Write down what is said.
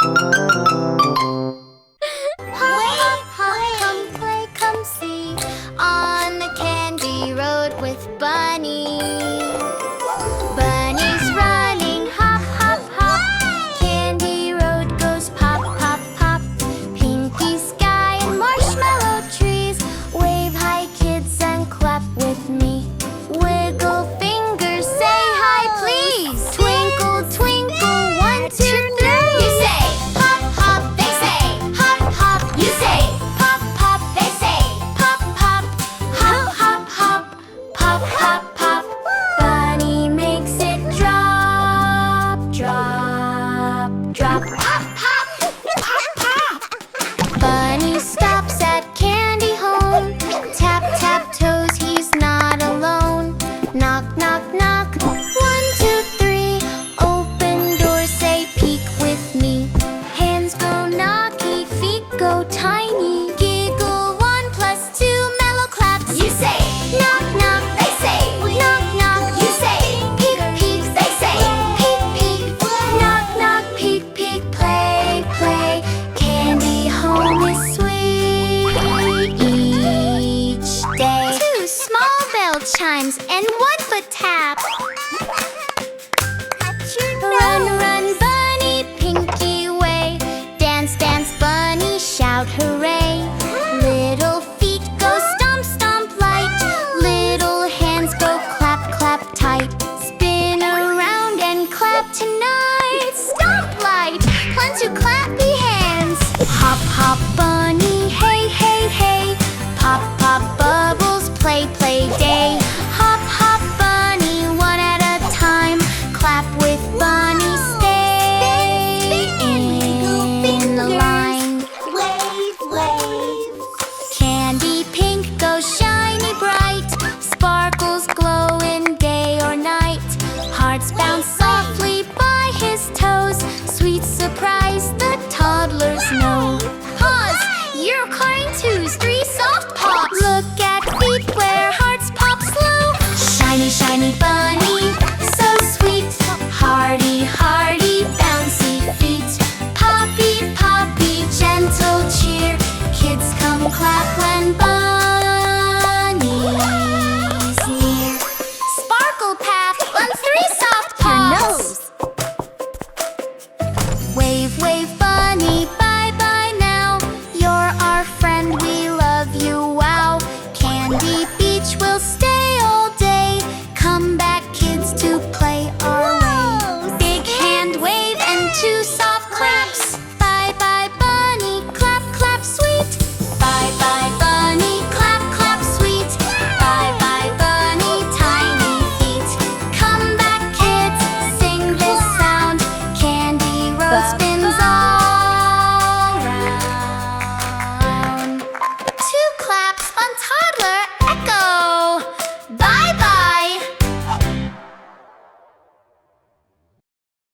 Hop, hop, come play, come see, on the candy road with Bunny. Bunny's running, hop, hop, hop. Candy road goes pop, pop, pop. Pinky sky and marshmallow trees. Wave high, kids, and clap with me. Wiggle fingers, say hi, please. Twinkle, twinkle, 1, 2, 3. You say hop, hop, they say hop, hop. You say pop, pop, they say pop, pop. Hop, hop, hop, pop, pop, pop. Bunny makes it drop, drop, drop. Pop, pop, pop, pop. Bunny stops at candy home. Tap, tap toes, he's not alone. Knock, knock, knock. 1, 2, 3. Open door, say peek with me. Hands go knocky, feet go tiny. Giggle 1 plus 2, mellow claps. You say knock, knock, they say knock, knock. You say peek, peek, they say peek, peek. Knock, knock, peek, peek, play, play. Candy home is sweet each day. 2 small bell chimes and 1 foot tap. Run, run, bunny, pinky way. Dance, dance, bunny, shout hooray. Little feet go stomp, stomp light. Little hands go clap, clap tight. Spin around and clap tonight. Stomp light, plunge to clappy hands. Hop, hop, bunny, hey, hey, hey. Pop, pop, bubbles, play, play day. Hop, hop, bunny, 1 at a time. Clap with bunny, stay in the line. Wave, wave. Candy pink goes shiny bright. Sparkles glow in day or night. Hearts bounce softly by his toes. Sweet surprise, the toddlers know. Pause, you're crying twos, 3 soft pops. Look at feet where hearts pop slow. Shiny, shiny bunny, so sweet. Hardy, hardy, bouncy feet. Poppy, poppy, gentle cheer. Kids come clap when bunny's near. Sparkle path on 3 soft paws. Wave, wave, bunny, bye, bye now. You're our friend, we love you, wow. Candy beach will stay all day. Come back, kids, to play our way. Big hand wave and 2 soft claps. Bye, bye, bunny, clap, clap, sweet. Bye, bye, bunny, clap, clap, sweet. Bye, bye, bunny, tiny feet. Come back, kids, sing this sound. Candy road spins all round. 2 claps on Toddler